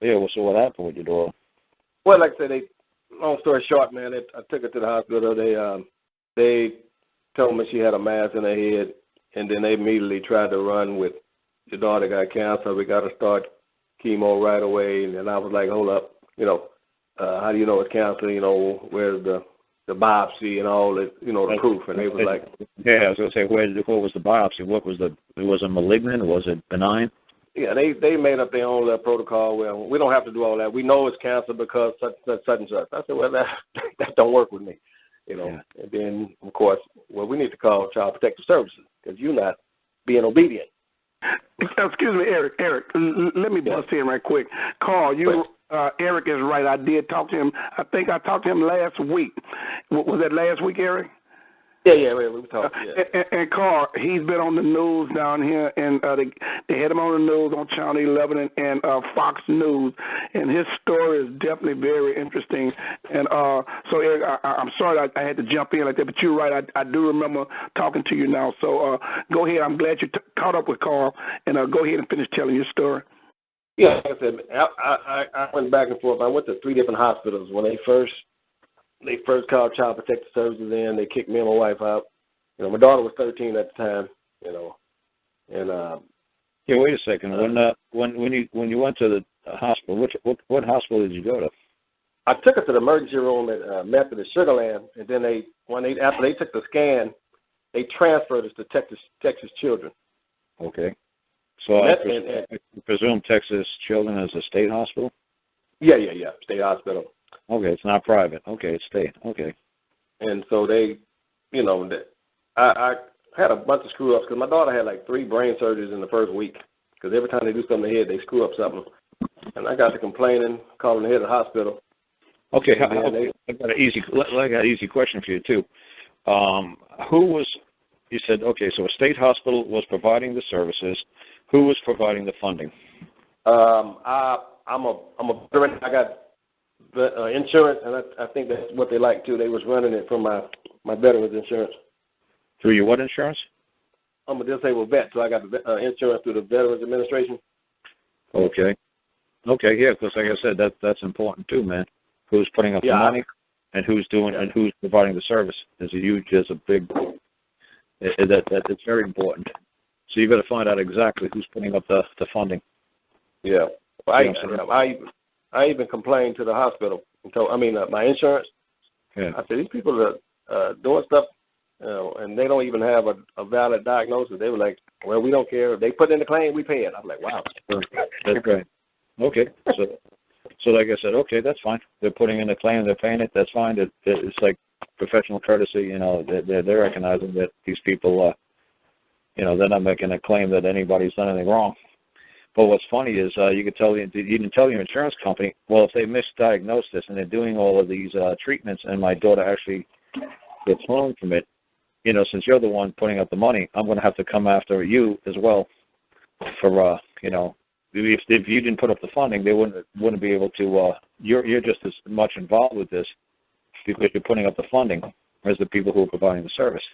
Yeah, well, so what happened with your daughter? Well, like I said, long story short, man, I took her to the hospital. They told me she had a mass in her head, and then they immediately tried to run with your daughter got cancer. We got to start chemo right away. And then I was like, hold up, how do you know it's cancer? Where's the biopsy and all that, the proof? And they was like, yeah, I was gonna say, what was the biopsy? Was it malignant? Was it benign? Yeah, they made up their own little protocol. Well, we don't have to do all that. We know it's cancer because such and such. I said, well, that don't work with me, Yeah. And then, of course, we need to call Child Protective Services because you're not being obedient. Excuse me, Eric. Let me bust in right quick. Karl, Eric is right. I did talk to him. I think I talked to him last week. Was that last week, Eric? Yeah, we talked. Yeah. And Karl, he's been on the news down here, and they had him on the news on Channel 11 and Fox News, and his story is definitely very interesting. And so, Eric, I'm sorry I had to jump in like that, but you're right. I do remember talking to you now. So go ahead. I'm glad you caught up with Karl, and go ahead and finish telling your story. Yeah, like I said, I went back and forth. I went to 3 different hospitals when they first called Child Protective Services in. They kicked me and my wife out. My daughter was 13 at the time. And yeah. Wait a second. When you went to the hospital, what hospital did you go to? I took her to the emergency room at Methodist Sugar Land, and then after they took the scan, they transferred us to Texas Children. Okay. So I presume Texas Children is a state hospital? Yeah. State hospital. Okay, it's not private. Okay, it's state. Okay. And so they, I had a bunch of screw-ups because my daughter had like 3 brain surgeries in the first week because every time they do something to the head, they screw up something. And I got to complaining, calling the head of the hospital. Okay, I got an easy question for you, too. You said, okay, so a state hospital was providing the services. Who was providing the funding? I'm a veteran. I got the insurance, and I think that's what they like too. They was running it from my veterans insurance. Through your what insurance? I'm a disabled vet, so I got the insurance through the Veterans Administration. Okay, yeah, because like I said, that's important too, man. Who's putting up the money, and who's providing the service is a big. It's very important. So you got to find out exactly who's putting up the funding. Yeah, I even complained to the hospital. My insurance. Yeah. I said, these people are doing stuff, and they don't even have a valid diagnosis. They were like, well, we don't care. If they put in the claim, we pay it. I'm like, wow. That's great. Okay. So like I said, okay, that's fine. They're putting in the claim, they're paying it, that's fine. It's like professional courtesy, they're recognizing that these people, they're not making a claim that anybody's done anything wrong. But what's funny is you can tell your insurance company, well, if they misdiagnosed this and they're doing all of these treatments and my daughter actually gets home from it, since you're the one putting up the money, I'm going to have to come after you as well for, if you didn't put up the funding, they wouldn't be able to, you're just as much involved with this because you're putting up the funding as the people who are providing the service.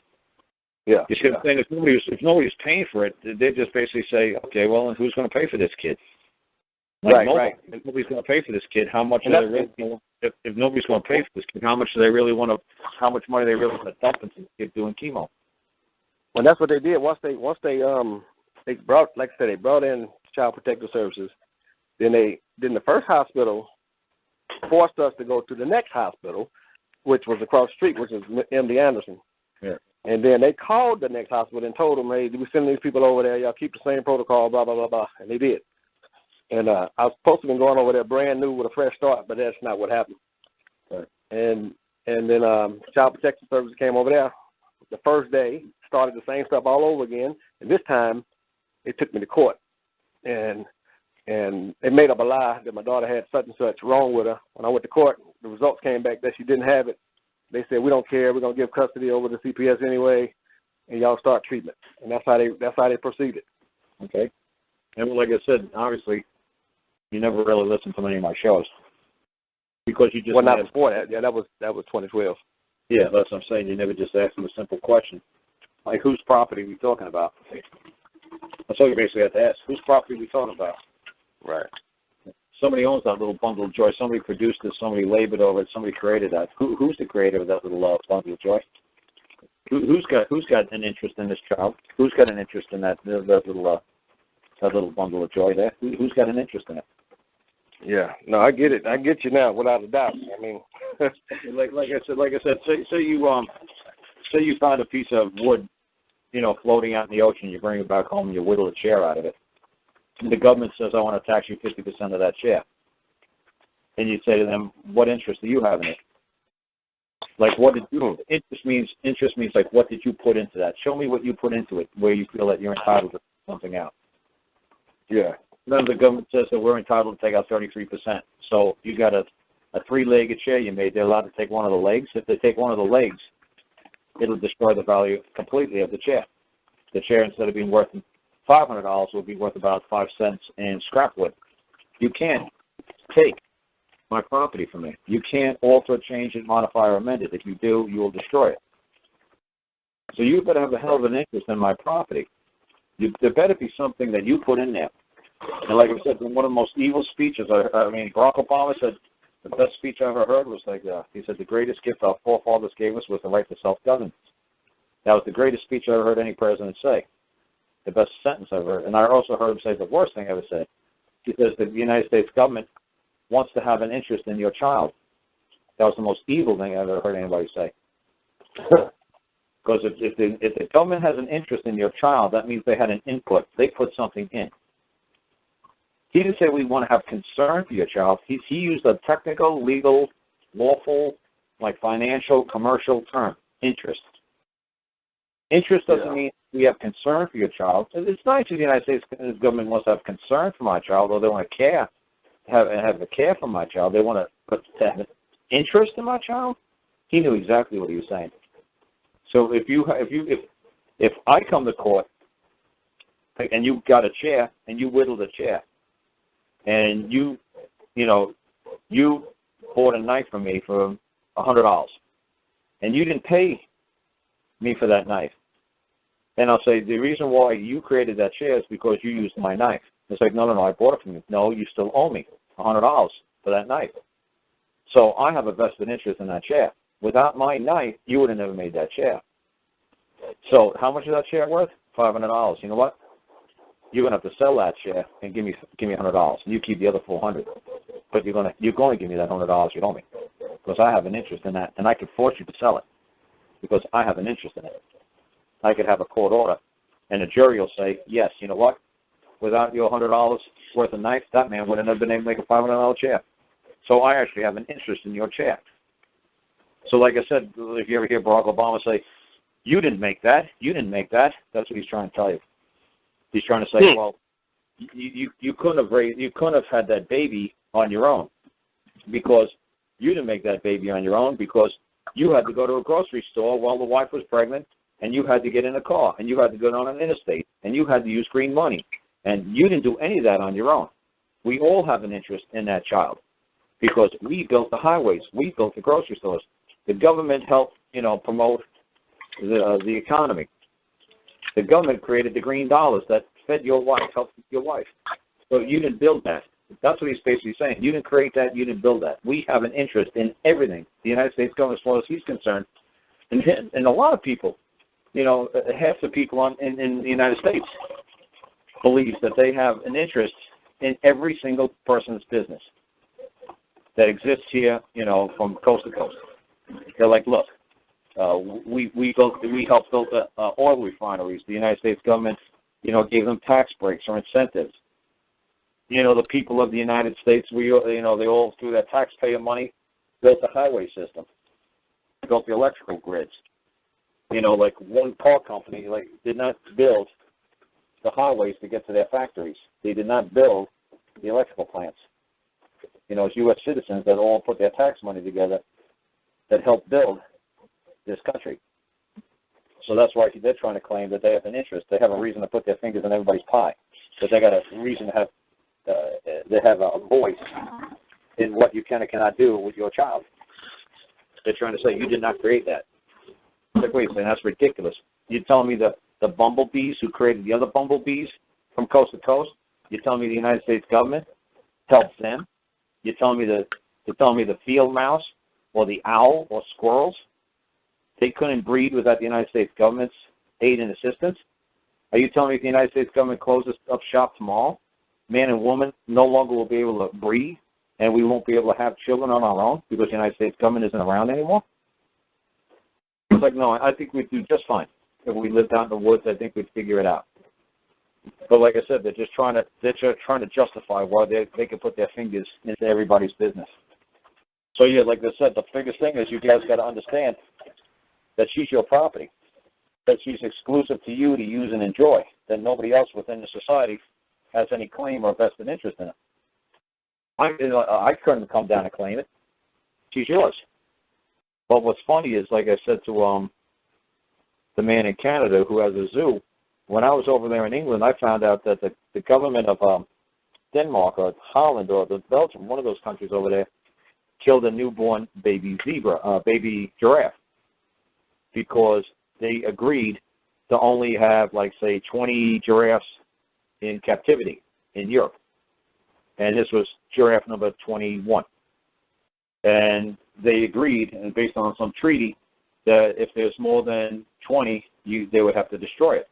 Yeah. You see what I'm saying? If nobody's paying for it, they just basically say, okay, well, and who's going to pay for this kid? Right. If nobody's going to pay for this kid, how much do they really? If nobody's going to pay for this kid, how much do they really want to? How much money they really want to dump into the kid doing chemo? And that's what they did. Once they brought, like I said, they brought in Child Protective Services. Then the first hospital forced us to go to the next hospital, which was across the street, which is MD Anderson. Yeah. And then they called the next hospital and told them, hey, we're sending these people over there. Y'all keep the same protocol, blah, blah, blah, blah. And they did. And I was supposed to have been going over there brand new with a fresh start, but that's not what happened. Right. And then Child Protection Services came over there the first day, started the same stuff all over again. And this time, they took me to court. And they made up a lie that my daughter had such and such wrong with her. When I went to court, the results came back that she didn't have it. They said, we don't care. We're going to give custody over to CPS anyway, and y'all start treatment. And that's how they proceeded. Okay. And like I said, obviously, you never really listened to many of my shows because you just not before that. Yeah, that was 2012. Yeah, that's what I'm saying. You never just asked them a simple question like, whose property are we talking about? That's all you basically have to ask. Whose property are we talking about? Right. somebody owns that little bundle of joy. Somebody produced it. Somebody labored over it. Somebody created that. Who's the creator of that little bundle of joy? Who's got an interest in this child? Who's got an interest in that little bundle of joy there? Who's got an interest in it? Yeah, no, I get it. I get you now, without a doubt. I mean, like I said, say you found a piece of wood, floating out in the ocean. You bring it back home and you whittle a chair out of it. And the government says, I want to tax you 50% of that chair. And you say to them, what interest do you have in it? Like, what did you? Interest means like, what did you put into that? Show me what you put into it, where you feel that you're entitled to something out. Yeah. Then the government says that we're entitled to take out 33%. So you got a three-legged chair you made. They're allowed to take one of the legs. If they take one of the legs, it'll destroy the value completely of the chair. The chair, instead of being worth $500, will be worth about 5 cents in scrap wood. You can't take my property from me. You can't alter, change it, modify, or amend it. If you do, you will destroy it. So you better have a hell of an interest in my property. There better be something that you put in there. And like I said, one of the most evil speeches, Barack Obama said the best speech I ever heard was like, he said, the greatest gift our forefathers gave us was the right to self-governance. That was the greatest speech I ever heard any president say. The best sentence I ever heard. And I also heard him say the worst thing I ever said. He says the United States government wants to have an interest in your child. That was the most evil thing I ever heard anybody say. Because if the government has an interest in your child, that means they had an input. They put something in. He didn't say we want to have concern for your child. He used a technical, legal, lawful, like financial, commercial term, interest. Interest doesn't mean we have concern for your child. It's nice if the United States government wants to have concern for my child, or they want to care, have a care for my child. They want to have an interest in my child. He knew exactly what he was saying. So if I come to court and you got a chair and you whittled a chair, and you bought a knife from me for $100, and you didn't pay me for that knife, then I'll say the reason why you created that chair is because you used my knife. It's like, no, I bought it from you. No, you still owe me $100 for that knife. So I have a vested interest in that chair. Without my knife, you would have never made that chair. So how much is that chair worth? $500. You know what? You're gonna have to sell that chair and give me $100, and you keep the other $400. But you're gonna give me that $100 you owe me, because I have an interest in that, and I could force you to sell it because I have an interest in it. I could have a court order, and the jury will say, yes, you know what? Without your $100 worth of knife, that man would have never been able to make a $500 chair. So I actually have an interest in your chair. So like I said, if you ever hear Barack Obama say, you didn't make that, that's what he's trying to tell you. He's trying to say, well, you couldn't have had that baby on your own, because you didn't make that baby on your own, because you had to go to a grocery store while the wife was pregnant, and you had to get in a car, and you had to go down an interstate, and you had to use green money, and you didn't do any of that on your own. We all have an interest in that child, because we built the highways, we built the grocery stores. The government helped, promote the economy. The government created the green dollars that fed your wife, helped your wife. So you didn't build that. That's what he's basically saying. You didn't create that. You didn't build that. We have an interest in everything. The United States government, as far as he's concerned, and a lot of people, half the people in the United States believes that they have an interest in every single person's business that exists here, from coast to coast. They're like, look, we helped build the oil refineries. The United States government, gave them tax breaks or incentives. The people of the United States, they all through their taxpayer money built the highway system, built the electrical grids. Like one car company, did not build the highways to get to their factories. They did not build the electrical plants. It's U.S. citizens that all put their tax money together that helped build this country. So that's why they're trying to claim that they have an interest. They have a reason to put their fingers in everybody's pie. That they got a reason to have, they have a voice in what you can and cannot do with your child. They're trying to say, you did not create that. Like, wait a second, that's ridiculous. You're telling me the bumblebees who created the other bumblebees from coast to coast, you're telling me the United States government helps them You're telling me the field mouse or the owl or squirrels, they couldn't breed without the United States government's aid and assistance? Are you telling me if the United States government closes up shop tomorrow, man and woman no longer will be able to breed and we won't be able to have children on our own because the United States government isn't around anymore? It's like, no, I think we'd do just fine. If we lived out in the woods, I think we'd figure it out. But like I said, they're just trying to justify why they can put their fingers into everybody's business. So yeah, like I said, the biggest thing is you guys got to understand that she's your property, that she's exclusive to you to use and enjoy, that nobody else within the society has any claim or vested interest in it. I couldn't come down and claim it. She's yours. But what's funny is, like I said to the man in Canada who has a zoo, when I was over there in England, I found out that the government of Denmark or Holland or Belgium, one of those countries over there, killed a newborn baby giraffe, because they agreed to only have, like, say, 20 giraffes in captivity in Europe. And this was giraffe number 21. And they agreed, and based on some treaty, that if there's more than 20, they would have to destroy it.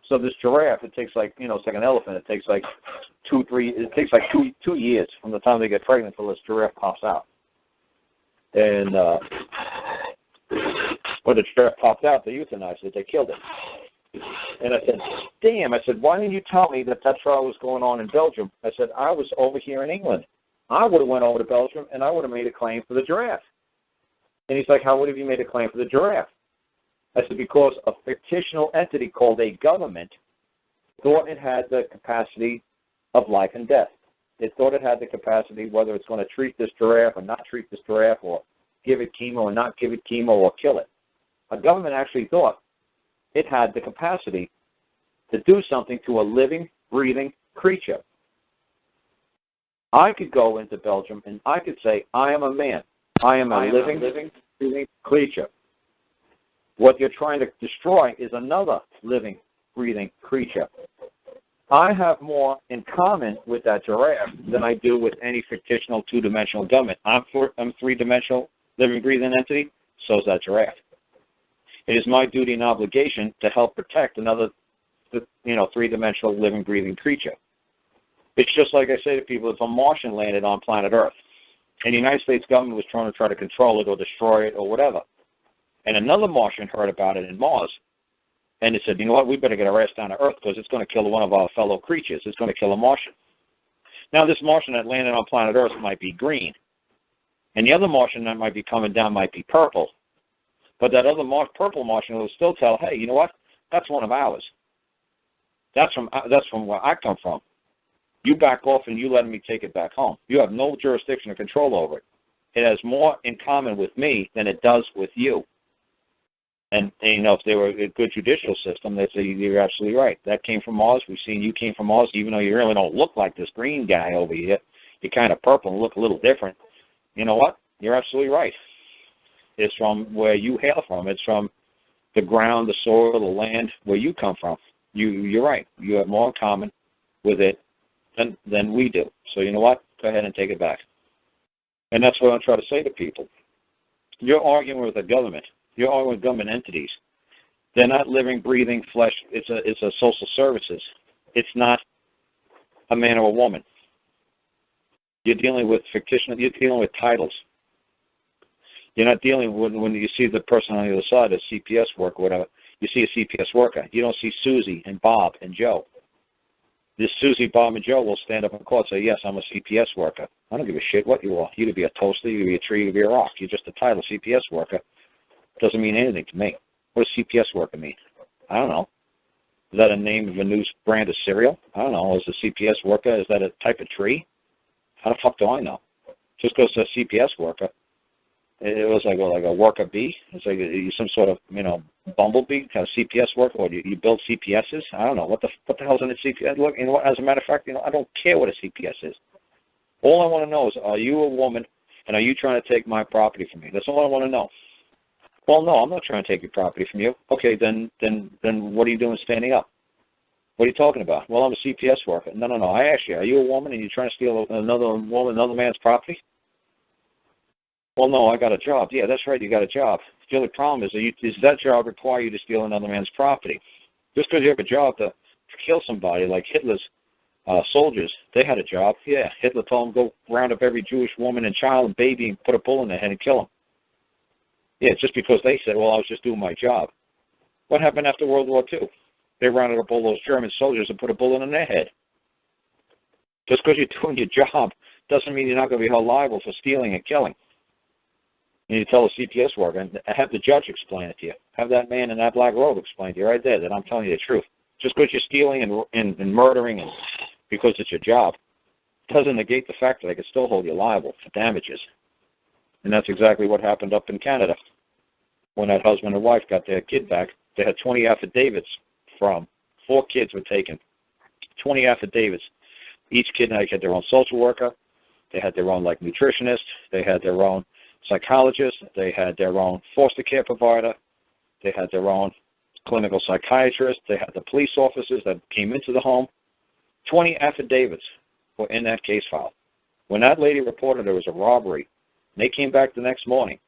So this giraffe, it takes like, it's like an elephant. It takes like 2 years from the time they get pregnant until this giraffe pops out. And when the giraffe popped out, they euthanized it. They killed it. And I said, damn. I said, why didn't you tell me that trial was going on in Belgium? I said, I was over here in England. I would have went over to Belgium and I would have made a claim for the giraffe. And he's like, how would have you made a claim for the giraffe? I said, because a fictional entity called a government thought it had the capacity of life and death. It thought it had the capacity, whether it's going to treat this giraffe or not treat this giraffe, or give it chemo or not give it chemo, or kill it. A government actually thought it had the capacity to do something to a living, breathing creature. I could go into Belgium and I could say, I am a man. I am a living, breathing creature. What you're trying to destroy is another living, breathing creature. I have more in common with that giraffe than I do with any fictional two-dimensional government. I'm three-dimensional living, breathing entity, so is that giraffe. It is my duty and obligation to help protect another, three-dimensional living, breathing creature. It's just like I say to people, if a Martian landed on planet Earth, and the United States government was trying to control it or destroy it or whatever, and another Martian heard about it in Mars, and they said, you know what, we better get our ass down to Earth because it's going to kill one of our fellow creatures. It's going to kill a Martian. Now, this Martian that landed on planet Earth might be green, and the other Martian that might be coming down might be purple. But that other purple Martian will still tell, hey, you know what, that's one of ours. That's from where I come from. You back off and you let me take it back home. You have no jurisdiction or control over it. It has more in common with me than it does with you. And if they were a good judicial system, they'd say, you're absolutely right. That came from Mars. We've seen you came from Mars, even though you really don't look like this green guy over here. You're kind of purple and look a little different. You know what? You're absolutely right. It's from where you hail from. It's from the ground, the soil, the land, where you come from. You're right. You have more in common with it than we do. So you know what? Go ahead and take it back. And that's what I'm trying to say to people. You're arguing with the government. You're arguing with government entities. They're not living, breathing flesh. It's a social services. It's not a man or a woman. You're dealing with fictional. You're dealing with titles. You're not dealing with, when you see the person on the other side, a CPS worker or whatever, you see a CPS worker. You don't see Susie and Bob and Joe. This Susie, Bob, and Joe will stand up in court and say, yes, I'm a CPS worker. I don't give a shit what you are. You could be a toaster, you could be a tree, you could be a rock. You're just a title, CPS worker. Doesn't mean anything to me. What does CPS worker mean? I don't know. Is that a name of a new brand of cereal? I don't know. Is a CPS worker, is that a type of tree? How the fuck do I know? Just because it's a CPS worker. It was like a worker bee. It's like some sort of, bumblebee, kind of CPS worker, or you build CPSs. I don't know. What the hell's in a CPS? Look, as a matter of fact, I don't care what a CPS is. All I want to know is, are you a woman, and are you trying to take my property from me? That's all I want to know. Well, no, I'm not trying to take your property from you. Okay, then what are you doing standing up? What are you talking about? Well, I'm a CPS worker. No. I asked you, are you a woman and you're trying to steal another woman, another man's property? Well, no, I got a job. Yeah, that's right, you got a job. The only problem is, does that job require you to steal another man's property? Just because you have a job to kill somebody, like Hitler's soldiers, they had a job. Yeah, Hitler told them go round up every Jewish woman and child and baby and put a bullet in their head and kill them. Yeah, just because they said, well, I was just doing my job. What happened after World War II? They rounded up all those German soldiers and put a bullet in their head. Just because you're doing your job doesn't mean you're not going to be held liable for stealing and killing. You need to tell a CPS worker and have the judge explain it to you. Have that man in that black robe explain to you right there that I'm telling you the truth. Just because you're stealing and murdering and because it's your job doesn't negate the fact that they can still hold you liable for damages. And that's exactly what happened up in Canada. When that husband and wife got their kid back, they had 20 affidavits from 4 kids were taken. 20 affidavits. Each kid had their own social worker. They had their own nutritionist. They had their own psychologist. They had their own foster care provider. They had their own clinical psychiatrist. They had the police officers that came into the home. 20 affidavits were in that case file. When that lady reported there was a robbery, and they came back the next morning,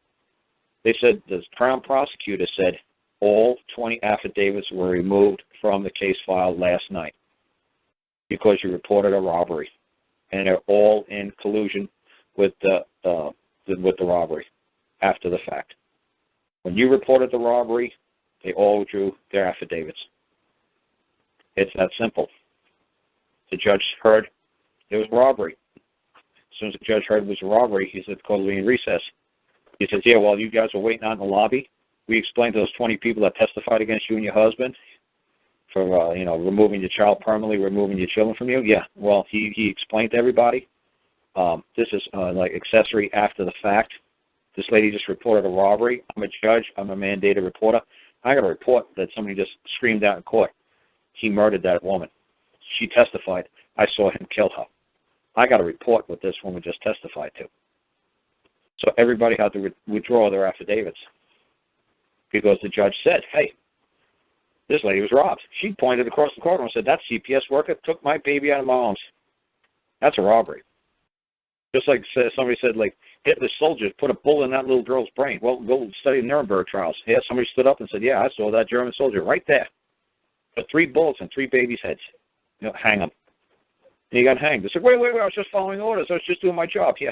they said, the Crown prosecutor said, all 20 affidavits were removed from the case file last night because you reported a robbery, and they're all in collusion with the robbery after the fact. When you reported the robbery, they all withdrew their affidavits. It's that simple. The judge heard it was robbery. As soon as the judge heard it was a robbery, he said, call me in recess. He says, yeah, while you guys were waiting out in the lobby, we explained to those 20 people that testified against you and your husband for, removing your child permanently, removing your children from you. Yeah, well, he explained to everybody. This is accessory after the fact. This lady just reported a robbery. I'm a judge. I'm a mandated reporter. I got a report that somebody just screamed out in court. He murdered that woman. She testified. I saw him kill her. I got a report what this woman just testified to. So everybody had to withdraw their affidavits because the judge said, hey, this lady was robbed. She pointed across the courtroom and said, that CPS worker took my baby out of my arms. That's a robbery. Just like somebody said, Hitler's soldiers put a bullet in that little girl's brain. Well, go study the Nuremberg trials. Yeah, somebody stood up and said, yeah, I saw that German soldier right there. Put 3 bullets in 3 babies' heads. Hang them. And he got hanged. They said, wait, I was just following orders. I was just doing my job. Yeah,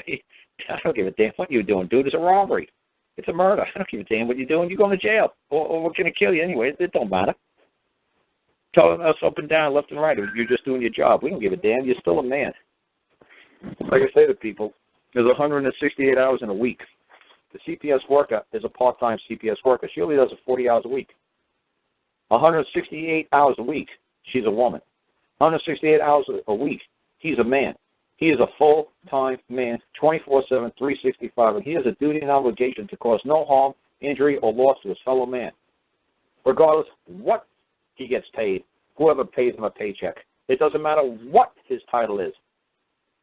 I don't give a damn what you're doing, dude. It's a robbery. It's a murder. I don't give a damn what you're doing. You're going to jail. Or we're going to kill you anyway. It don't matter. Telling us up and down, left and right, you're just doing your job. We don't give a damn. You're still a man. Like I say to people, there's 168 hours in a week. The CPS worker is a part-time CPS worker. She only does 40 hours a week. 168 hours a week, she's a woman. 168 hours a week, he's a man. He is a full-time man, 24/7, 365, and he has a duty and obligation to cause no harm, injury, or loss to his fellow man, regardless what he gets paid, whoever pays him a paycheck. It doesn't matter what his title is.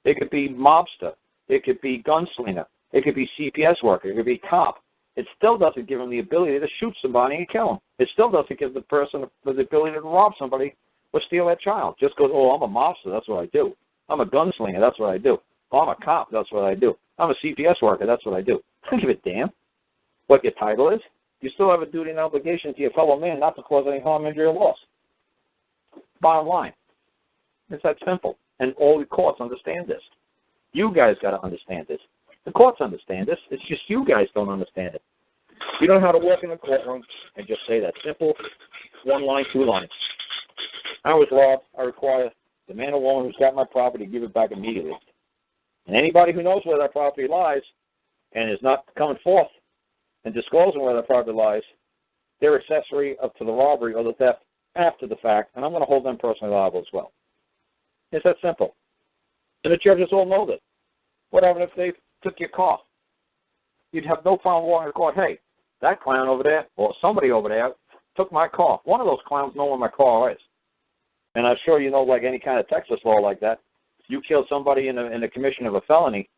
It could be mobster. It could be gunslinger. It could be CPS worker. It could be cop. It still doesn't give him the ability to shoot somebody and kill him. It still doesn't give the person the ability to rob somebody or steal that child. Just goes, oh, I'm a mobster, that's what I do. I'm a gunslinger, that's what I do. Oh, I'm a cop, that's what I do. I'm a CPS worker, that's what I do. I don't give a damn what your title is. You still have a duty and obligation to your fellow man not to cause any harm, injury, or loss. Bottom line. It's that simple. And all the courts understand this. You guys got to understand this. The courts understand this. It's just you guys don't understand it. You don't know how to walk in the courtroom and just say that simple 1 line, 2 lines. I was robbed. I require the man or woman who's got my property to give it back immediately. And anybody who knows where that property lies and is not coming forth and disclosing where that property lies, they're accessory up to the robbery or the theft after the fact, and I'm going to hold them personally liable as well. It's that simple. And the judges all know this. What happened if they took your car? You'd have no problem walking to court, hey, that clown over there or somebody over there took my car. One of those clowns know where my car is. And I'm sure you know, like any kind of Texas law like that, you kill somebody in the commission of a felony,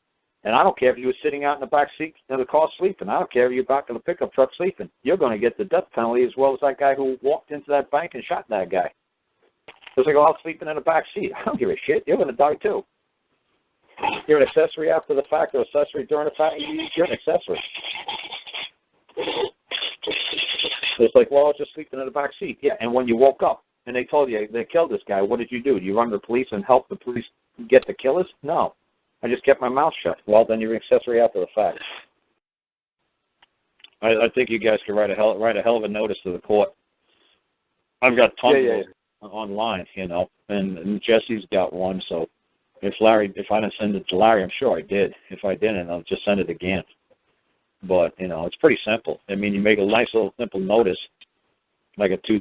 and I don't care if you were sitting out in the back seat of the car sleeping. I don't care if you're back in the pickup truck sleeping. You're going to get the death penalty as well as that guy who walked into that bank and shot that guy. was like, oh, I was sleeping in the back seat. I don't give a shit. You're going to die, too. You're an accessory after the fact or accessory during the fact. You're an accessory. It's like, well, I was just sleeping in the back seat. Yeah, and when you woke up and they told you they killed this guy, what did you do? Did you run to the police and help the police get the killers? No. I just kept my mouth shut. Well, then you're an accessory after the fact. I think you guys could write a hell of a notice to the court. I've got tons of them online, you know, and Jesse's got one. So if I didn't send it to Larry, I'm sure I did. If I didn't, I'll just send it again. But you know, it's pretty simple. I mean, you make a nice little simple notice, like a two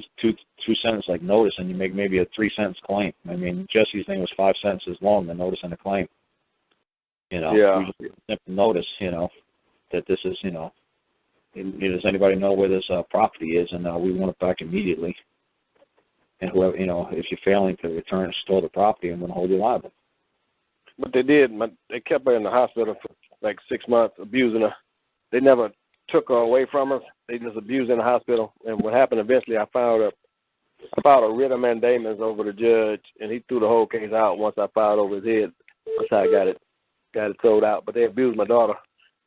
sentence like notice, and you make maybe a 3-sentence claim. I mean, Jesse's thing was 5 sentences long, the notice and the claim. You know, you just simple notice, you know, that this is, you know, does anybody know where this property is, and we want it back immediately. And whoever, you know, if you're failing to return and store the property, I'm going to hold you liable. But they did. They kept her in the hospital for like 6 months, abusing her. They never took her away from us. They just abused her in the hospital. And what happened eventually, I filed a writ of mandamus over the judge, and he threw the whole case out once I filed over his head. That's how I got it thrown out. But they abused my daughter,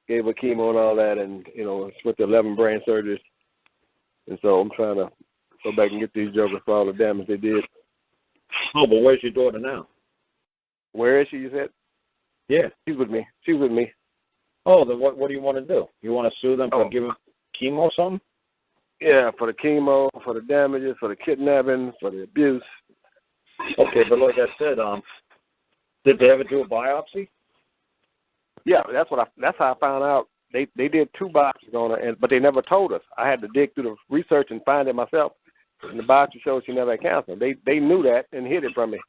gave her chemo and all that, and, you know, went to 11 brain surgeries. And so I'm trying to go back and get these jokers for all the damage they did. Oh, but where's your daughter now? Where is she, you said? Yeah. She's with me. She's with me. Oh, then what do you want to do? You want to sue them for giving chemo or something? Yeah, for the chemo, for the damages, for the kidnapping, for the abuse. Okay, but like I said, did they ever do a biopsy? Yeah, that's how I found out. They did 2 biopsies on her, but they never told us. I had to dig through the research and find it myself. And the biopsy showed she never had cancer. They knew that and hid it from me.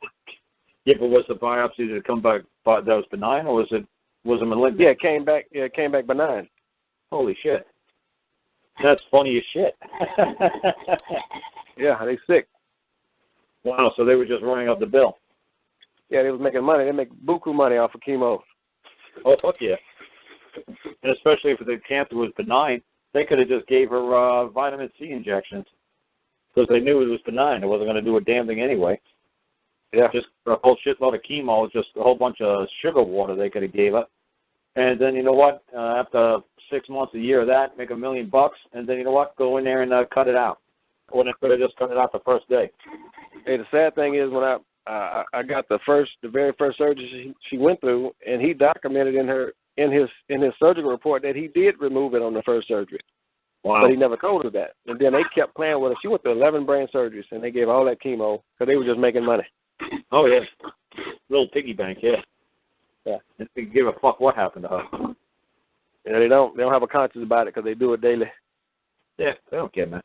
Yeah, but was the biopsy that come back that was benign, or was it malignant? Yeah, it came back benign. Holy shit. That's funny as shit. Yeah, they sick. Wow, so they were just running up the bill. Yeah, they was making money. They make buku money off of chemo. Oh, fuck yeah. And especially if the cancer was benign, they could have just gave her vitamin C injections because they knew it was benign. It wasn't going to do a damn thing anyway. Yeah. Just a whole shitload of chemo, just a whole bunch of sugar water they could have gave her. And then, you know what, after 6 months, a year of that, make $1 million, and then, you know what, go in there and cut it out. Or they could have just cut it out the first day. Hey, the sad thing is when I got the very first surgery she went through, and he documented in his surgical report that he did remove it on the first surgery. Wow. But he never told her that. And then they kept playing with her. She went to 11 brain surgeries, and they gave all that chemo because they were just making money. Oh, yeah. Little piggy bank, yeah. Yeah. They give a fuck what happened to her. Yeah, they don't have a conscience about it because they do it daily. Yeah, they don't care, man.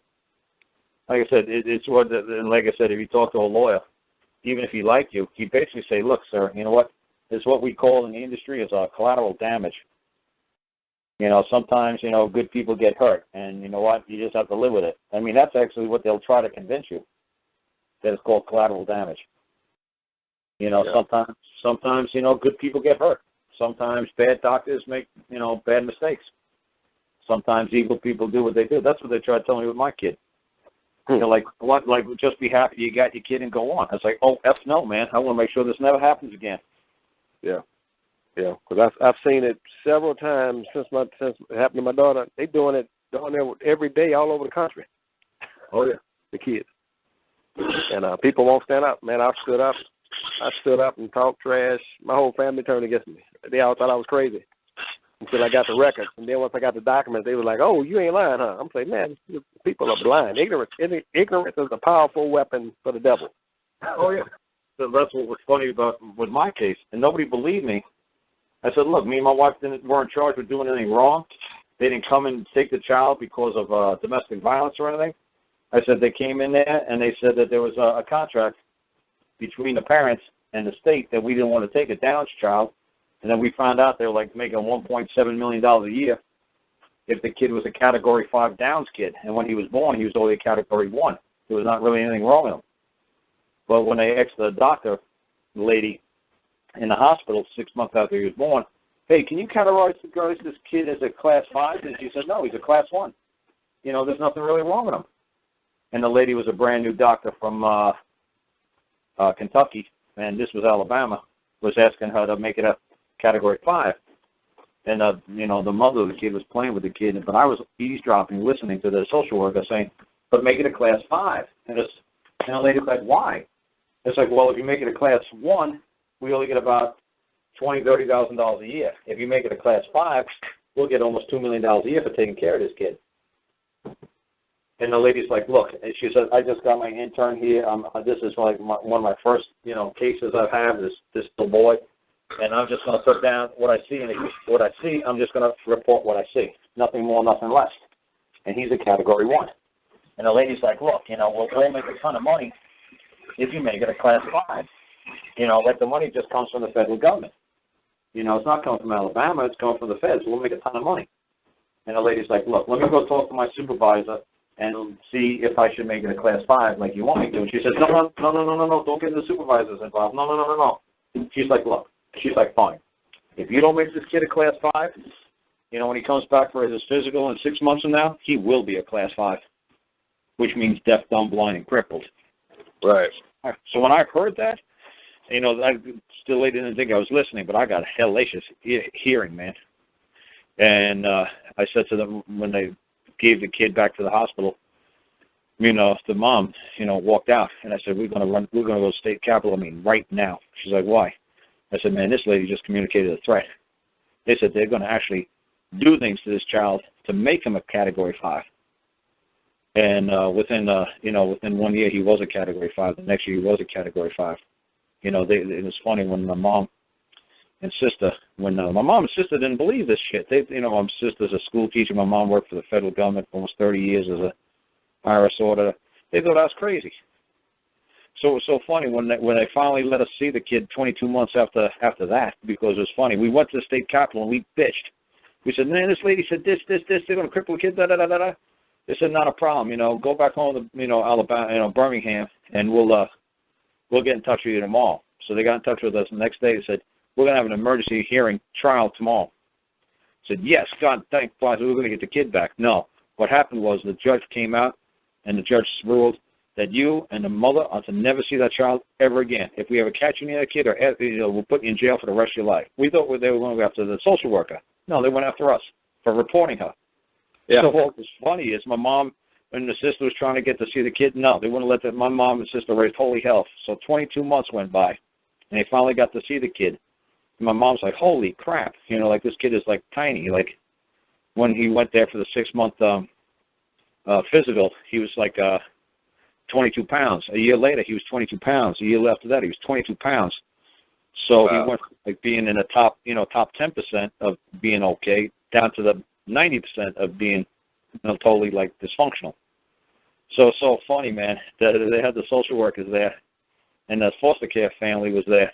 Like I said, it's what, and like I said, if you talk to a lawyer, even if he liked you, he basically say, look, sir, you know what? It's what we call in the industry is collateral damage. You know, sometimes, you know, good people get hurt, and you know what? You just have to live with it. I mean, that's actually what they'll try to convince you, that it's called collateral damage. You know, yeah. Sometimes, you know, good people get hurt. Sometimes bad doctors make, you know, bad mistakes. Sometimes evil people do what they do. That's what they tried to tell me with my kid. You know, like, what? Like, just be happy you got your kid and go on. I was like, oh, F no, man. I want to make sure this never happens again. Yeah. Yeah, because I've seen it several times since it happened to my daughter. They doing it every day all over the country. Oh, yeah. The kids. And people won't stand up. Man, I stood up and talked trash. My whole family turned against me. They all thought I was crazy until I got the records. And then once I got the documents, they were like, oh, you ain't lying, huh? I'm saying, man, people are blind. Ignorance is a powerful weapon for the devil. Oh, yeah. So that's what was funny about with my case. And nobody believed me. I said, look, me and my wife weren't charged with doing anything wrong. They didn't come and take the child because of domestic violence or anything. I said they came in there and they said that there was a contract between the parents and the state that we didn't want to take a Downs child. And then we found out they were like making $1.7 million a year if the kid was a Category 5 Downs kid. And when he was born, he was only a Category 1. There was not really anything wrong with him. But when they asked the doctor, the lady in the hospital 6 months after he was born, hey, can you categorize this kid as a Class 5? And she said, no, he's a Class 1. You know, there's nothing really wrong with him. And the lady was a brand new doctor from Kentucky, and this was Alabama, was asking her to make it a Category 5. And, the mother of the kid was playing with the kid, but I was eavesdropping, listening to the social worker saying, but make it a Class 5. And the lady's like, why? It's like, well, if you make it a Class 1, we only get about $20,000, $30,000 a year. If you make it a Class 5, we'll get almost $2 million a year for taking care of this kid. And the lady's like, look, and she said, I just got my intern here. This is like one of my first, cases I've had, this little boy. And I'm just going to put down what I see. And what I see, I'm just going to report what I see. Nothing more, nothing less. And he's a Category 1. And the lady's like, look, we'll make a ton of money if you make it a Class 5. The money just comes from the federal government. It's not coming from Alabama. It's coming from the feds. We'll make a ton of money. And the lady's like, look, let me go talk to my supervisor and see if I should make it a Class 5 like you want me to. And she says, no, don't get the supervisors involved. No. She's like, look, fine. If you don't make this kid a Class 5, when he comes back for his physical in 6 months from now, he will be a Class 5, which means deaf, dumb, blind, and crippled. Right. So when I heard that, I still didn't think I was listening, but I got hellacious hearing, man. And I said to them when they gave the kid back to the hospital, the mom, walked out, and I said, we're going to go to state capitol meeting right now. She's like, why? I said, man, this lady just communicated a threat. They said they're going to actually do things to this child to make him a Category 5. And within 1 year, he was a Category 5. The next year, he was a Category 5. It was funny when my mom and sister, my mom and sister didn't believe this shit. My sister's a school teacher. My mom worked for the federal government for almost 30 years as a IRS auditor. They thought I was crazy. So it was so funny when they finally let us see the kid 22 months after that, because it was funny. We went to the state capitol and we bitched. We said, man, this lady said this, they're going to cripple the kid, da-da-da-da-da. They said, not a problem, go back home to, Alabama, Birmingham, and we'll get in touch with you tomorrow. So they got in touch with us the next day. They said, we're going to have an emergency hearing trial tomorrow. I said, yes, God, thank God, we're going to get the kid back. No. What happened was the judge came out, and the judge ruled that you and the mother are to never see that child ever again. If we ever catch you near a kid, we'll put you in jail for the rest of your life. We thought they were going to go after the social worker. No, they went after us for reporting her. Yeah. So what was funny is my mom and the sister was trying to get to see the kid. No, they wouldn't let my mom and sister raised holy hell. So 22 months went by, and they finally got to see the kid. And my mom's like, holy crap, this kid is tiny. When he went there for the 6-month physical, he was 22 pounds. A year later, he was 22 pounds. A year after that, he was 22 pounds. So wow. He went from being in the top 10% of being okay down to the 90% of being totally dysfunctional. So funny, man. They had the social workers there, and the foster care family was there.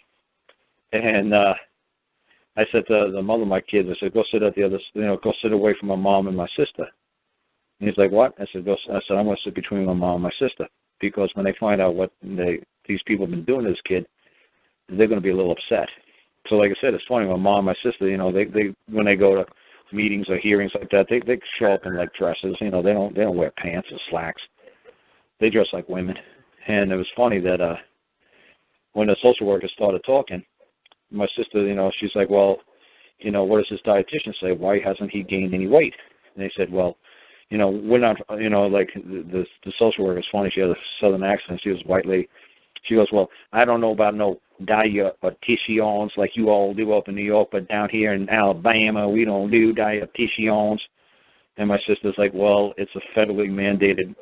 And I said to the mother of my kids, I said, go sit at the other, go sit away from my mom and my sister. And he's like, what? I said, I'm going to sit between my mom and my sister, because when they find out what these people have been doing to this kid, they're going to be a little upset. So like I said, it's funny. My mom and my sister, they when they go to meetings or hearings like that, they show up in dresses. They don't wear pants or slacks. They dress like women. And it was funny that when the social worker started talking, my sister, she's like, well, what does this dietitian say? Why hasn't he gained any weight? And they said, well, we're not, the social worker is funny. She has a southern accent. She was a white lady. She goes, well, I don't know about no dietitians like you all do up in New York, but down here in Alabama, we don't do dietitians. And my sister's like, well, it's a federally mandated,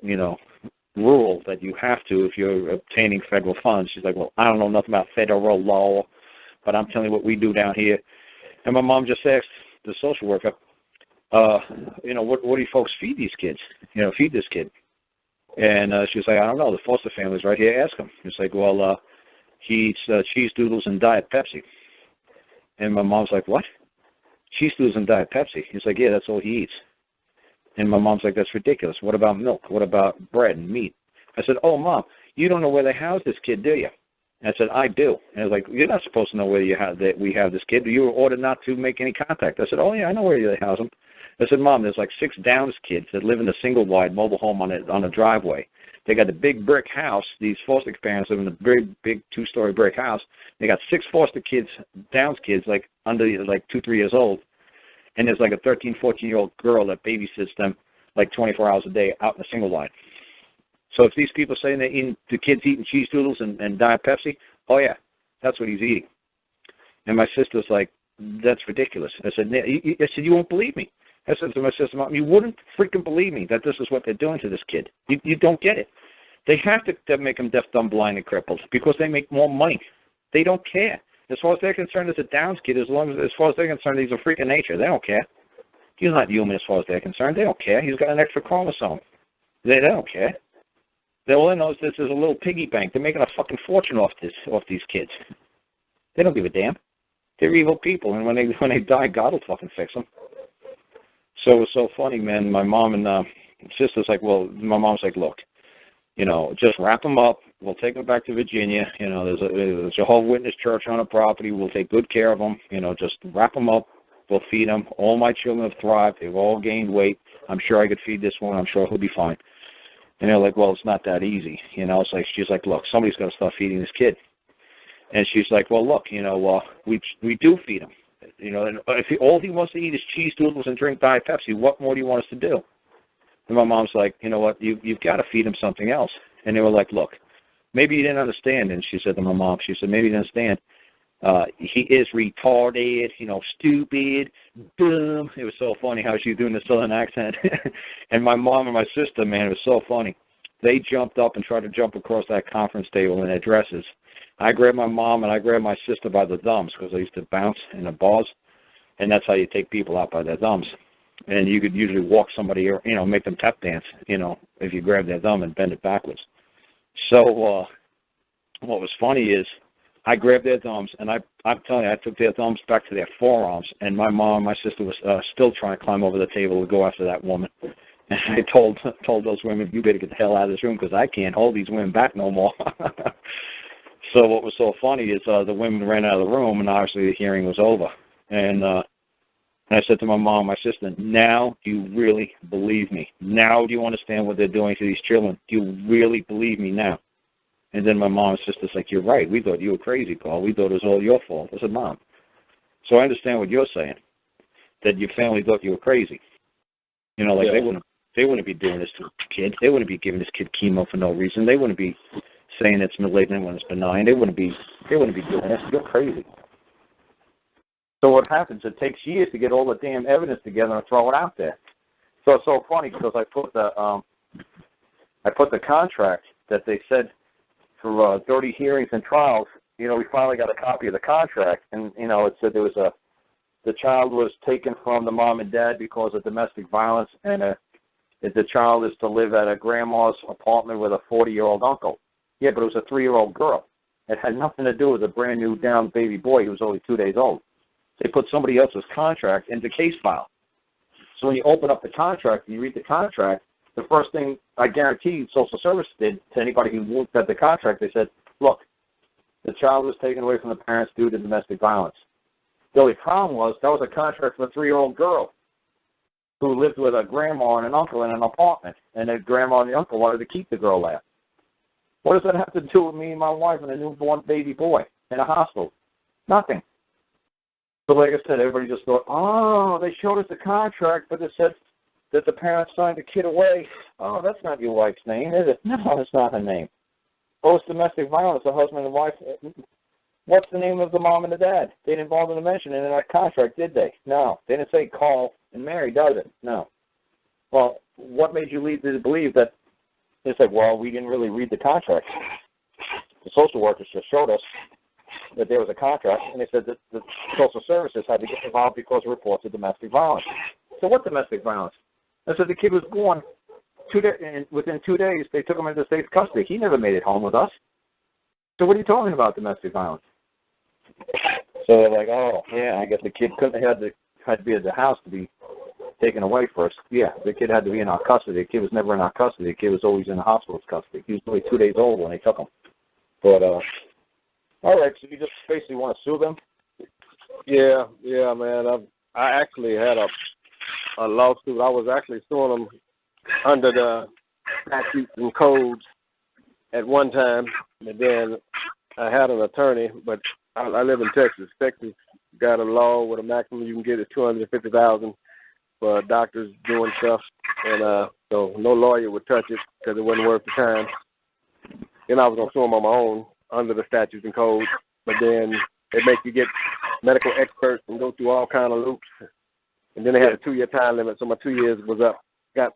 rule that you have to if you're obtaining federal funds. She's like, well, I don't know nothing about federal law, but I'm telling you what we do down here. And my mom just asked the social worker, what do you folks feed these kids? Feed this kid. And she was like, I don't know. The foster family's right here. Ask him. It's like, well, he eats cheese doodles and Diet Pepsi. And my mom's like, what? Cheese doodles and Diet Pepsi? He's like, yeah, that's all he eats. And my mom's like, that's ridiculous. What about milk? What about bread and meat? I said, oh, Mom, you don't know where they house this kid, do you? And I said, I do. And I was like, you're not supposed to know where we have this kid. You were ordered not to make any contact. I said, oh, yeah, I know where they house him. I said, Mom, there's 6 Downs kids that live in a single-wide mobile home on a driveway. They got a big brick house. These foster parents live in a very big 2-story brick house. They got 6 foster kids, Downs kids, like under like 2, 3 years old. And there's like a 13, 14-year-old girl that babysits them like 24 hours a day out in a single line. So if these people saying the kid's eating cheese doodles and Diet Pepsi, oh yeah, that's what he's eating. And my sister's like, that's ridiculous. I said, you won't believe me. I said to my sister, Mom, you wouldn't freaking believe me that this is what they're doing to this kid. You don't get it. They have to make him deaf, dumb, blind, and crippled because they make more money. They don't care. As far as they're concerned, it's a Downs kid. As far as they're concerned, he's a freak of nature. They don't care. He's not human as far as they're concerned. They don't care. He's got an extra chromosome. They don't care. All they know is this is a little piggy bank. They're making a fucking fortune off these kids. They don't give a damn. They're evil people, and when they die, God will fucking fix them. So it was so funny, man. My mom and sister's like, well, my mom's like, look, just wrap them up. We'll take them back to Virginia. There's a whole Witness Church on the property. We'll take good care of them. Just wrap them up. We'll feed them. All my children have thrived. They've all gained weight. I'm sure I could feed this one. I'm sure he'll be fine. And they're like, well, it's not that easy. It's like, she's like, look, somebody's got to start feeding this kid. And she's like, well, look, we do feed him. And if all he wants to eat is cheese doodles and drink Diet Pepsi, what more do you want us to do? And my mom's like, you know what, you've got to feed him something else. And they were like, look, maybe you didn't understand. And she said to my mom, she said, maybe you didn't understand. He is retarded, stupid, dumb. It was so funny how she was doing the Southern accent. And my mom and my sister, man, it was so funny. They jumped up and tried to jump across that conference table in their dresses. I grabbed my mom and I grabbed my sister by the thumbs because I used to bounce in the bars, and that's how you take people out, by their thumbs. And you could usually walk somebody or, make them tap dance, if you grab their thumb and bend it backwards. So what was funny is I grabbed their thumbs, and I'm telling you, I took their thumbs back to their forearms, and my mom and my sister was still trying to climb over the table to go after that woman. And I told those women, you better get the hell out of this room because I can't hold these women back no more. So what was so funny is the women ran out of the room, and obviously the hearing was over. And I said to my mom and my sister, now do you really believe me? Now do you understand what they're doing to these children? Do you really believe me now? And then my mom and sister's like, you're right. We thought you were crazy, Carl. We thought it was all your fault. I said, Mom, so I understand what you're saying, that your family thought you were crazy. They wouldn't be doing this to a kid. They wouldn't be giving this kid chemo for no reason. They wouldn't be saying it's malignant when it's benign. They wouldn't be doing this. You're crazy. So what happens? It takes years to get all the damn evidence together and throw it out there. So it's so funny because I put the contract that they said for 30 hearings and trials. We finally got a copy of the contract, and it said there was the child was taken from the mom and dad because of domestic violence, and the child is to live at a grandma's apartment with a 40-year-old uncle. Yeah, but it was a 3-year-old girl. It had nothing to do with a brand-new down baby boy who was only 2 days old. They put somebody else's contract in the case file. So when you open up the contract and you read the contract, the first thing I guarantee Social Service did to anybody who looked at the contract, they said, look, the child was taken away from the parents due to domestic violence. The only problem was that was a contract for a 3-year-old girl who lived with a grandma and an uncle in an apartment, and the grandma and the uncle wanted to keep the girl there. What does that have to do with me and my wife and a newborn baby boy in a hospital? Nothing. So like I said, everybody just thought, oh, they showed us the contract, but it said that the parents signed the kid away. Oh, that's not your wife's name, is it? No, it's not her name. Oh, it's domestic violence, the husband and wife. What's the name of the mom and the dad? They didn't bother to mention it in that contract, did they? No. They didn't say Carl and Mary, does it? No. Well, what made you lead to believe that? It's like, well, we didn't really read the contract. The social workers just showed us that there was a contract, and they said that the social services had to get involved because of reports of domestic violence. So what domestic violence? I said the kid was born and within 2 days, they took him into state custody. He never made it home with us. So what are you talking about, domestic violence? So they're like, oh, yeah, I guess the kid had to be at the house to be taken away first. Yeah, the kid had to be in our custody. The kid was never in our custody. The kid was always in the hospital's custody. He was only 2 days old when they took him. But, all right, so you just basically want to sue them? Yeah, man. I actually had a lawsuit. I was actually suing them under the statutes and codes at one time, and then I had an attorney, but I live in Texas. Texas got a law with a maximum you can get is $250,000 for doctors doing stuff, and so no lawyer would touch it because it wasn't worth the time. Then I was gonna sue them on my own under the statutes and codes, but then it makes you get medical experts and go through all kind of loops, and then they had a 2-year time limit, so my 2 years was up,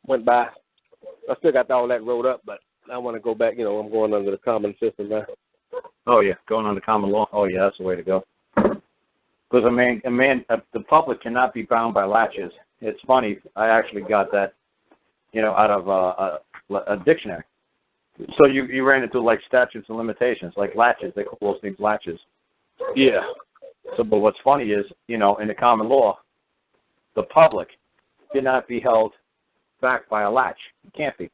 went by. I still got all that rolled up, but I want to go back. I'm going under the common system now. Oh yeah, going under common law. Oh yeah, that's the way to go. Because the public cannot be bound by latches. It's funny. I actually got that, out of a dictionary. So you ran into like statutes and limitations, like latches. They call those things latches. Yeah. So, but what's funny is, in the common law, the public cannot be held back by a latch. It can't be,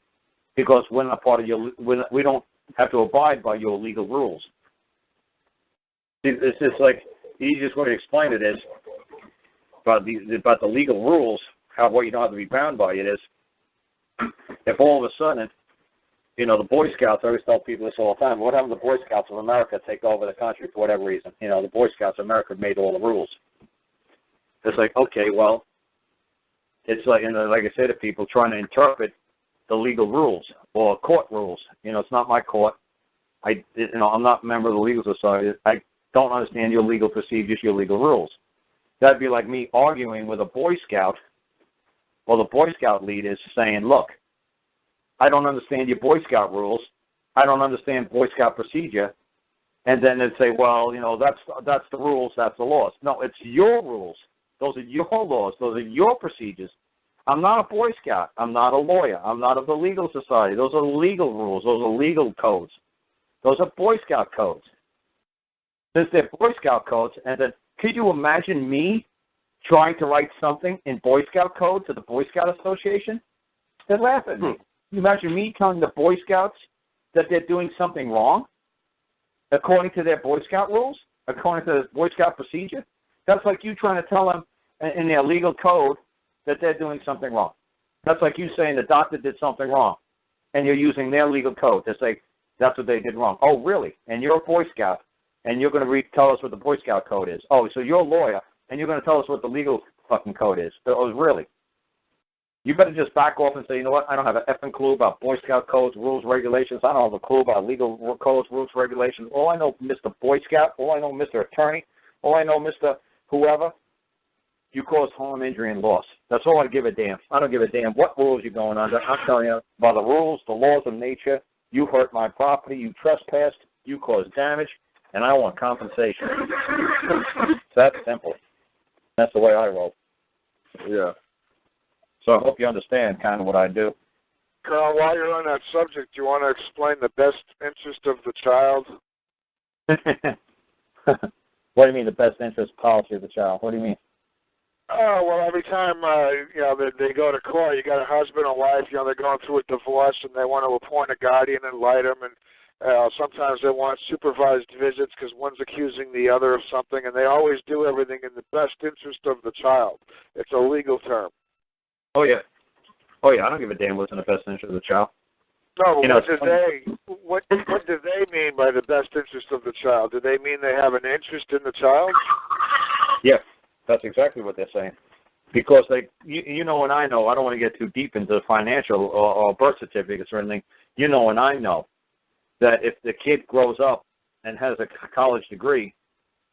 because we're not part of we don't have to abide by your legal rules. It's just like the easiest way to explain it is about the legal rules. What you don't have to be bound by it is, if all of a sudden, the Boy Scouts, I always tell people this all the time, what happened to the Boy Scouts of America take over the country for whatever reason? The Boy Scouts of America made all the rules. It's like, okay, well, it's like, like I say to people, trying to interpret the legal rules or court rules. It's not my court. I'm not a member of the legal society. I don't understand your legal procedures, your legal rules. That'd be like me arguing with a Boy Scout, or the Boy Scout leaders saying, look, I don't understand your Boy Scout rules. I don't understand Boy Scout procedure. And then they'd say, well, that's the rules, that's the laws. No, it's your rules. Those are your laws. Those are your procedures. I'm not a Boy Scout. I'm not a lawyer. I'm not of the legal society. Those are legal rules. Those are legal codes. Those are Boy Scout codes. Since they're Boy Scout codes, and then could you imagine me trying to write something in Boy Scout code to the Boy Scout Association? They'd laugh at me. Can you imagine me telling the Boy Scouts that they're doing something wrong according to their Boy Scout rules, according to the Boy Scout procedure? That's like you trying to tell them in their legal code that they're doing something wrong. That's like you saying the doctor did something wrong, and you're using their legal code to say that's what they did wrong. Oh, really? And you're a Boy Scout, and you're going to tell us what the Boy Scout code is. Oh, so you're a lawyer, and you're going to tell us what the legal fucking code is. Oh, really? You better just back off and say, you know what, I don't have an effing clue about Boy Scout codes, rules, regulations. I don't have a clue about legal codes, rules, regulations. All I know, Mr. Boy Scout, all I know, Mr. Attorney, all I know, Mr. Whoever, you cause harm, injury, and loss. That's all I give a damn. I don't give a damn what rules you're going under. I'm telling you, by the rules, the laws of nature, you hurt my property, you trespassed, you caused damage, and I want compensation. It's that simple. That's the way I roll. Yeah. So I hope you understand kind of what I do. Carl, while you're on that subject, do you want to explain the best interest of the child? What do you mean, the best interest policy of the child? What do you mean? Oh, well, every time, they go to court, you got a husband and wife, they're going through a divorce, and they want to appoint a guardian ad litem, and sometimes they want supervised visits because one's accusing the other of something, and they always do everything in the best interest of the child. It's a legal term. Oh, yeah. I don't give a damn what's in the best interest of the child. No, what do they mean by the best interest of the child? Do they mean they have an interest in the child? Yeah, that's exactly what they're saying. Because and I know, I don't want to get too deep into financial or birth certificates or anything. And I know that if the kid grows up and has a college degree,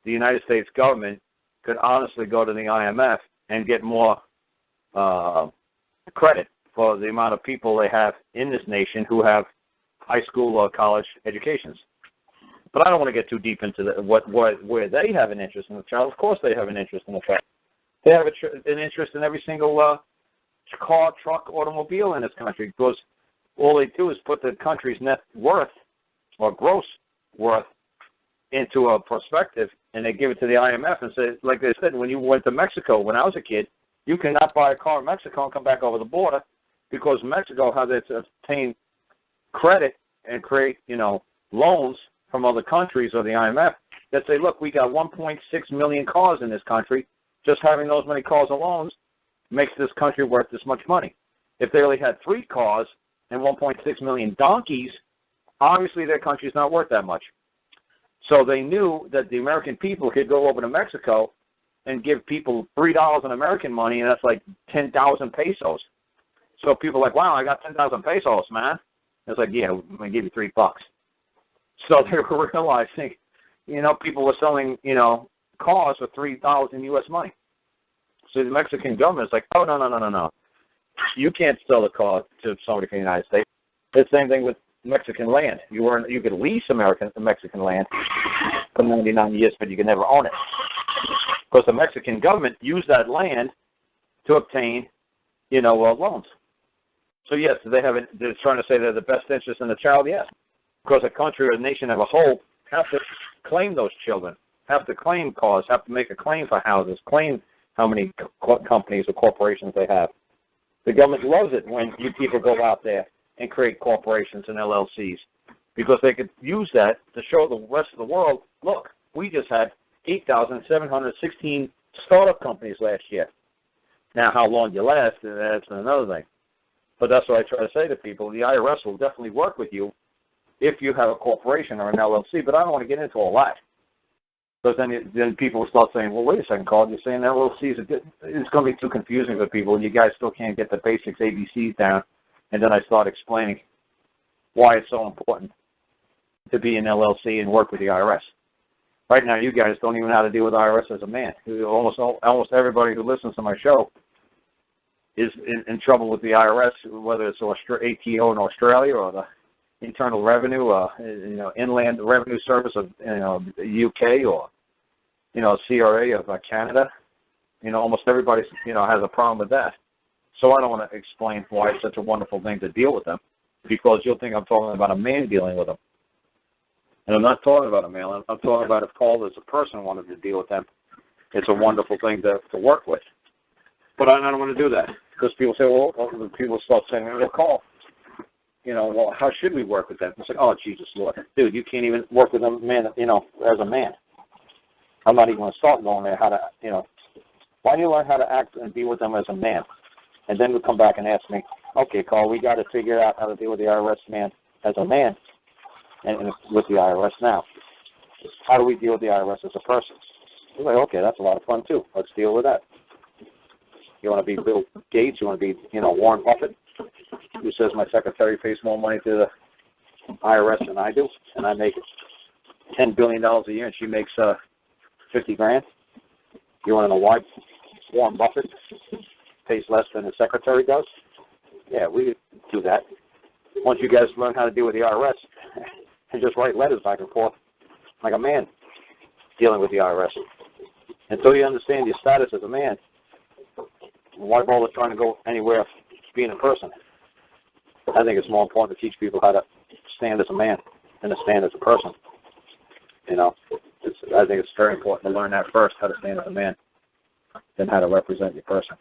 the United States government could honestly go to the IMF and get more credit for the amount of people they have in this nation who have high school or college educations. But I don't want to get too deep into where they have an interest in the child. Of course they have an interest in the child. They have an interest in every single car, truck, automobile in this country, because all they do is put the country's net worth or gross worth into a perspective, and they give it to the IMF and say, like they said, when you went to Mexico when I was a kid, you cannot buy a car in Mexico and come back over the border because Mexico has to obtain credit and create, loans from other countries or the IMF that say, look, we got 1.6 million cars in this country. Just having those many cars alone makes this country worth this much money. If they only had 3 cars and 1.6 million donkeys, obviously their country's not worth that much. So they knew that the American people could go over to Mexico and give people $3 in American money, and that's like 10,000 pesos. So people are like, wow, I got 10,000 pesos, man. It's like, yeah, I'm going to give you $3. So they were realizing, people were selling, cars for $3 in U.S. money. So the Mexican government is like, oh, no. You can't sell a car to somebody from the United States. It's the same thing with Mexican land. You could lease Mexican land for 99 years, but you could never own it. Because the Mexican government used that land to obtain, loans. So yes, they're trying to say they're the best interest in the child, yes. Because a country or a nation as a whole have to claim those children, have to claim cars, have to make a claim for houses, claim how many companies or corporations they have. The government loves it when you people go out there and create corporations and LLCs, because they could use that to show the rest of the world, look, we just had 8,716 startup companies last year. Now, how long you last, that's another thing. But that's what I try to say to people. The IRS will definitely work with you if you have a corporation or an LLC, but I don't want to get into all that. Because then people will start saying, well, wait a second, Carl, you're saying LLCs, it's going to be too confusing for people, and you guys still can't get the basics ABCs down. And then I start explaining why it's so important to be an LLC and work with the IRS. Right now, you guys don't even know how to deal with the IRS as a man. Almost everybody who listens to my show is in trouble with the IRS, whether it's ATO in Australia or the Internal Revenue, Inland Revenue Service of the UK, or CRA of Canada. Almost everybody has a problem with that. So I don't want to explain why it's such a wonderful thing to deal with them, because you'll think I'm talking about a man dealing with them. And I'm not talking about a man. I'm talking about if Paul as a person wanted to deal with them, it's a wonderful thing to work with. But I don't want to do that, because people say, people start saying, well, Carl, well, how should we work with them? It's like, oh, Jesus, Lord. Dude, you can't even work with them, man, as a man. I'm not even going to start going there why don't you learn how to act and deal with them as a man? And then we come back and ask me, okay, Carl, we got to figure out how to deal with the IRS man as a man and with the IRS now. How do we deal with the IRS as a person? We're like, okay, that's a lot of fun, too. Let's deal with that. You want to be Bill Gates? You want to be, Warren Buffett, who says my secretary pays more money to the IRS than I do, and I make $10 billion a year, and she makes $50,000? You want to know why Warren Buffett pays less than the secretary does? Yeah, we do that. Once you guys learn how to deal with the IRS, and just write letters back and forth like a man dealing with the IRS. Until you understand your status as a man, why bother trying to go anywhere being a person? I think it's more important to teach people how to stand as a man than to stand as a person. I think it's very important to learn that first, how to stand as a man, than how to represent your person.